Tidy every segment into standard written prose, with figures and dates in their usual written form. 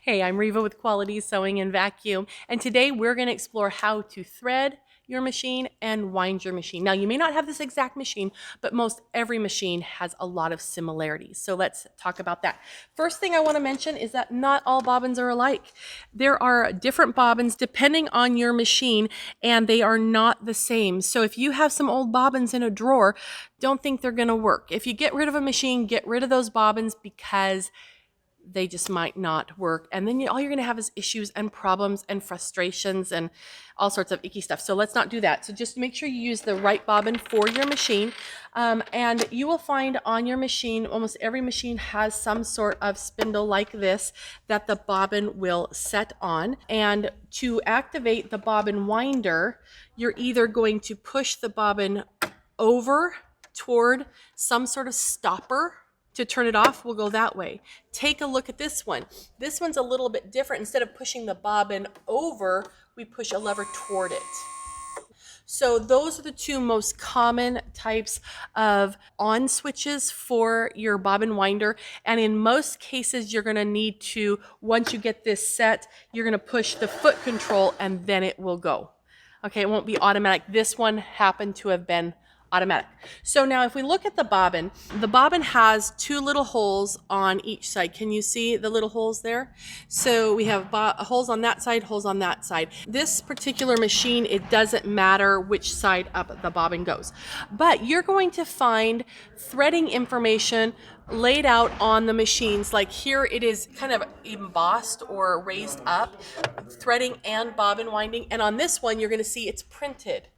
Hey, I'm Reva with Quality Sewing and Vacuum, and today we're going to explore how to thread your machine and wind your machine. Now, you may not have this exact machine, but most every machine has a lot of similarities. So let's talk about that. First thing I want to mention is that not all bobbins are alike. There are different bobbins depending on your machine, and they are not the same. So if you have some old bobbins in a drawer, don't think they're going to work. If you get rid of a machine, get rid of those bobbins because they just might not work. And then all you're going to have is issues and problems and frustrations and all sorts of icky stuff. So let's not do that. So just make sure you use the right bobbin for your machine. And you will find on your machine, almost every machine has some sort of spindle like this that the bobbin will set on. And to activate the bobbin winder, you're either going to push the bobbin over toward some sort of stopper. To turn it off, we'll go that way. Take a look at this one. This one's a little bit different. Instead of pushing the bobbin over, we push a lever toward it. So those are the two most common types of on switches for your bobbin winder. And in most cases, you're going to need to, once you get this set, you're going to push the foot control and then it will go. Okay, it won't be automatic. This one happened to have been automatic. So now if we look at the bobbin has two little holes on each side. Can you see the little holes there? So we have holes on that side, holes on that side. This particular machine, it doesn't matter which side up the bobbin goes. But you're going to find threading information laid out on the machines. Like here it is kind of embossed or raised up, threading and bobbin winding. And on this one, you're going to see it's printed.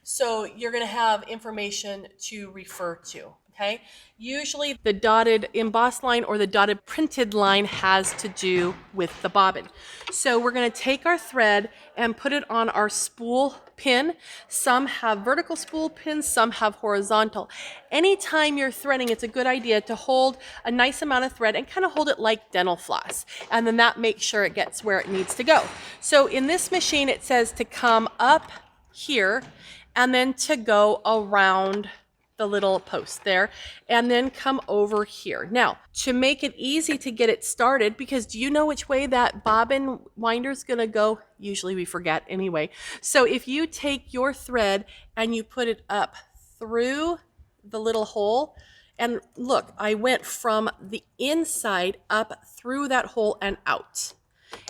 So you're going to have information to refer to, okay? Usually the dotted embossed line or the dotted printed line has to do with the bobbin. So we're going to take our thread and put it on our spool pin. Some have vertical spool pins, some have horizontal. Anytime you're threading, it's a good idea to hold a nice amount of thread and kind of hold it like dental floss. And then that makes sure it gets where it needs to go. So in this machine, it says to come up here and then to go around the little post there and then come over here. Now, to make it easy to get it started, because do you know which way that bobbin winder is going to go? Usually we forget anyway. So if you take your thread and you put it up through the little hole, and look, I went from the inside up through that hole and out.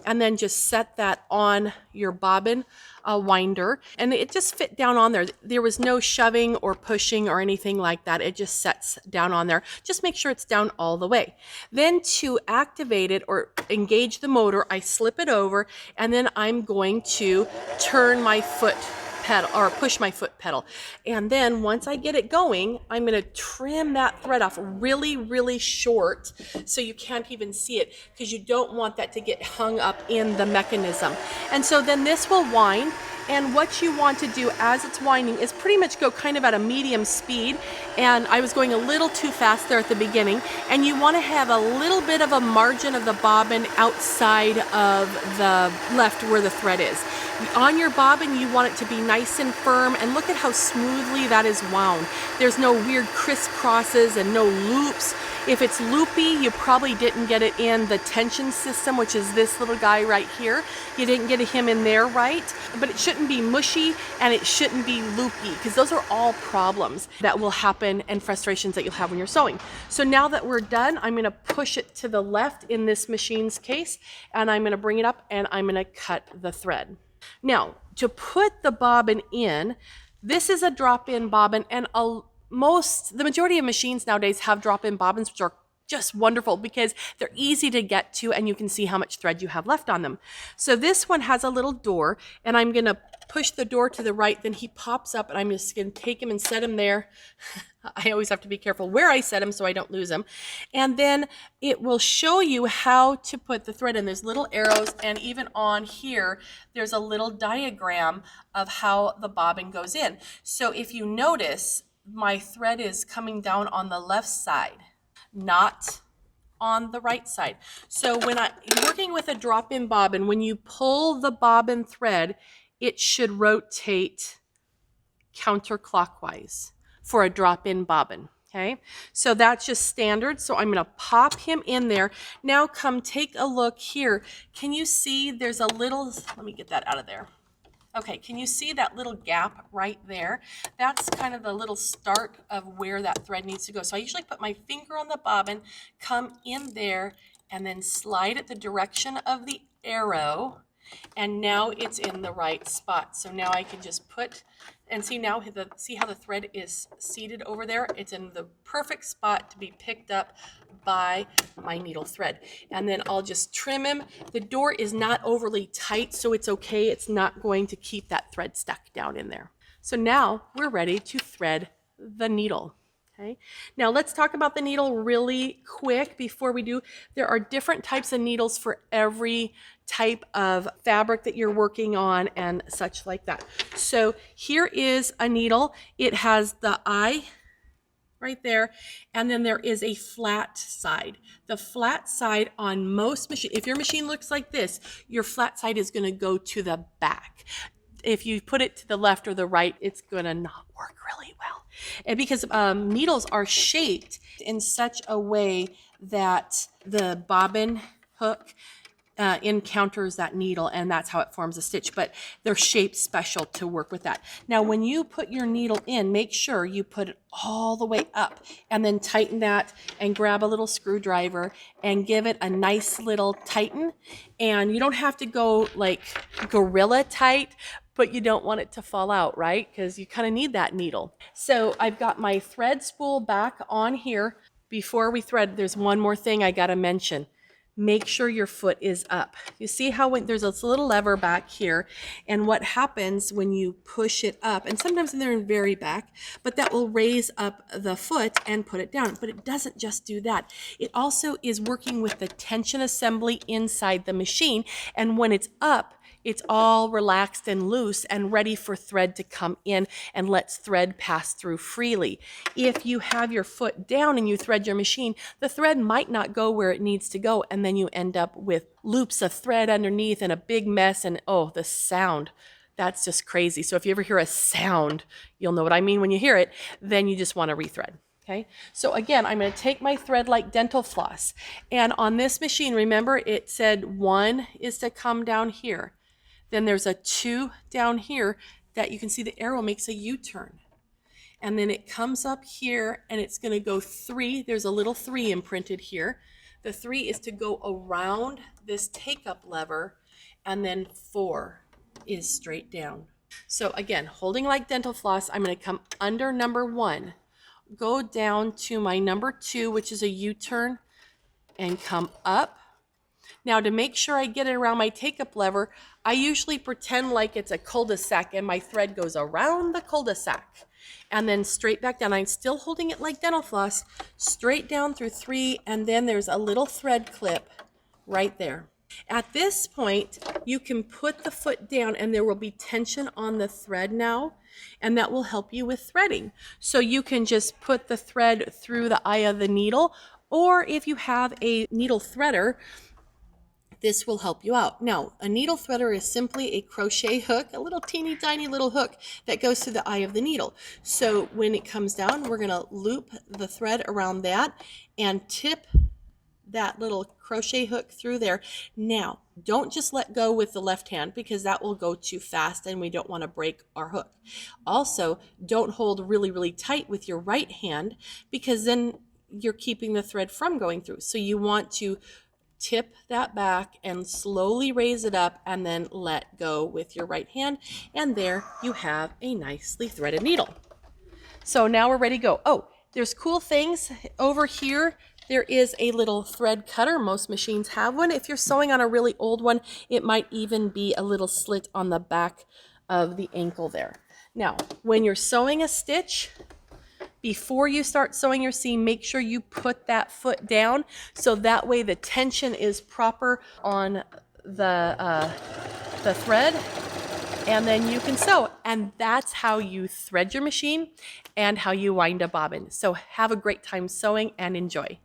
And then just set that on your bobbin winder, and it just fit down on there. There was no shoving or pushing or anything like that. It just sets down on there. Just make sure it's down all the way. Then to activate it or engage the motor, I slip it over, and then I'm going to turn my foot pedal or push my foot pedal. And then once I get it going, I'm going to trim that thread off really, really short so you can't even see it, because you don't want that to get hung up in the mechanism. And so then this will wind. And what you want to do as it's winding is pretty much go kind of at a medium speed. And I was going a little too fast there at the beginning. And you want to have a little bit of a margin of the bobbin outside of the left where the thread is. On your bobbin, you want it to be nice and firm, and look at how smoothly that is wound. There's no weird crisscrosses and no loops. If it's loopy, you probably didn't get it in the tension system, which is this little guy right here. You didn't get him in there right, but it shouldn't be mushy and it shouldn't be loopy, because those are all problems that will happen and frustrations that you'll have when you're sewing. So now that we're done, I'm going to push it to the left in this machine's case, and I'm going to bring it up and I'm going to cut the thread. Now, to put the bobbin in, this is a drop-in bobbin, and the majority of machines nowadays have drop-in bobbins, which are just wonderful because they're easy to get to and you can see how much thread you have left on them. So this one has a little door, and I'm going to push the door to the right, then he pops up, and I'm just going to take him and set him there. I always have to be careful where I set him so I don't lose him. And then it will show you how to put the thread in. There's little arrows, and even on here, there's a little diagram of how the bobbin goes in. So if you notice, my thread is coming down on the left side, not on the right side. So when you're working with a drop-in bobbin, when you pull the bobbin thread, it should rotate counterclockwise for a drop-in bobbin. Okay, so that's just standard. So I'm going to pop him in there. Now come take a look here. Can you see there's a little, let me get that out of there. Okay, can you see that little gap right there? That's kind of the little start of where that thread needs to go. So I usually put my finger on the bobbin, come in there, and then slide it the direction of the arrow. And now it's in the right spot. So now I can just put, and see now, see how the thread is seated over there? It's in the perfect spot to be picked up by my needle thread. And then I'll just trim him. The door is not overly tight, so it's okay. It's not going to keep that thread stuck down in there. So now we're ready to thread the needle. Okay. Now let's talk about the needle really quick before we do. There are different types of needles for every type of fabric that you're working on and such like that. So here is a needle. It has the eye right there, and then there is a flat side. The flat side on most machines, if your machine looks like this, your flat side is going to go to the back. If you put it to the left or the right, it's going to not work really well. And because needles are shaped in such a way that the bobbin hook encounters that needle, and that's how it forms a stitch, but they're shaped special to work with that. Now when you put your needle in, make sure you put it all the way up and then tighten that and grab a little screwdriver and give it a nice little tighten. And you don't have to go like gorilla tight, but you don't want it to fall out, right? Because you kind of need that needle. So I've got my thread spool back on here. Before we thread, there's one more thing I got to mention. Make sure your foot is up. You see how there's this little lever back here, and what happens when you push it up, and sometimes they're in very back, but that will raise up the foot and put it down. But it doesn't just do that. It also is working with the tension assembly inside the machine, and when it's up, it's all relaxed and loose and ready for thread to come in and lets thread pass through freely. If you have your foot down and you thread your machine, the thread might not go where it needs to go, and then you end up with loops of thread underneath and a big mess, and oh, the sound. That's just crazy. So if you ever hear a sound, you'll know what I mean when you hear it, then you just want to rethread. Okay, so again, I'm going to take my thread like dental floss, and on this machine, remember it said 1 is to come down here. Then there's a 2 down here that you can see the arrow makes a U-turn. And then it comes up here and it's going to go 3. There's a little 3 imprinted here. The 3 is to go around this take-up lever, and then 4 is straight down. So again, holding like dental floss, I'm going to come under number 1, go down to my number 2, which is a U-turn, and come up. Now to make sure I get it around my take-up lever, I usually pretend like it's a cul-de-sac and my thread goes around the cul-de-sac and then straight back down. I'm still holding it like dental floss, straight down through 3, and then there's a little thread clip right there. At this point, you can put the foot down and there will be tension on the thread now, and that will help you with threading. So you can just put the thread through the eye of the needle, or if you have a needle threader, this will help you out. Now, a needle threader is simply a crochet hook, a little teeny tiny little hook that goes to the eye of the needle. So when it comes down, we're going to loop the thread around that and tip that little crochet hook through there. Now, don't just let go with the left hand because that will go too fast and we don't want to break our hook. Also, don't hold really, really tight with your right hand because then you're keeping the thread from going through. So you want to tip that back and slowly raise it up and then let go with your right hand, and there you have a nicely threaded needle. So now we're ready to go. Oh, there's cool things over here. There is a little thread cutter. Most machines have one. If you're sewing on a really old one, it might even be a little slit on the back of the ankle there. Now, when you're sewing a stitch, before you start sewing your seam, make sure you put that foot down so that way the tension is proper on the thread, and then you can sew. And that's how you thread your machine and how you wind a bobbin. So have a great time sewing and enjoy.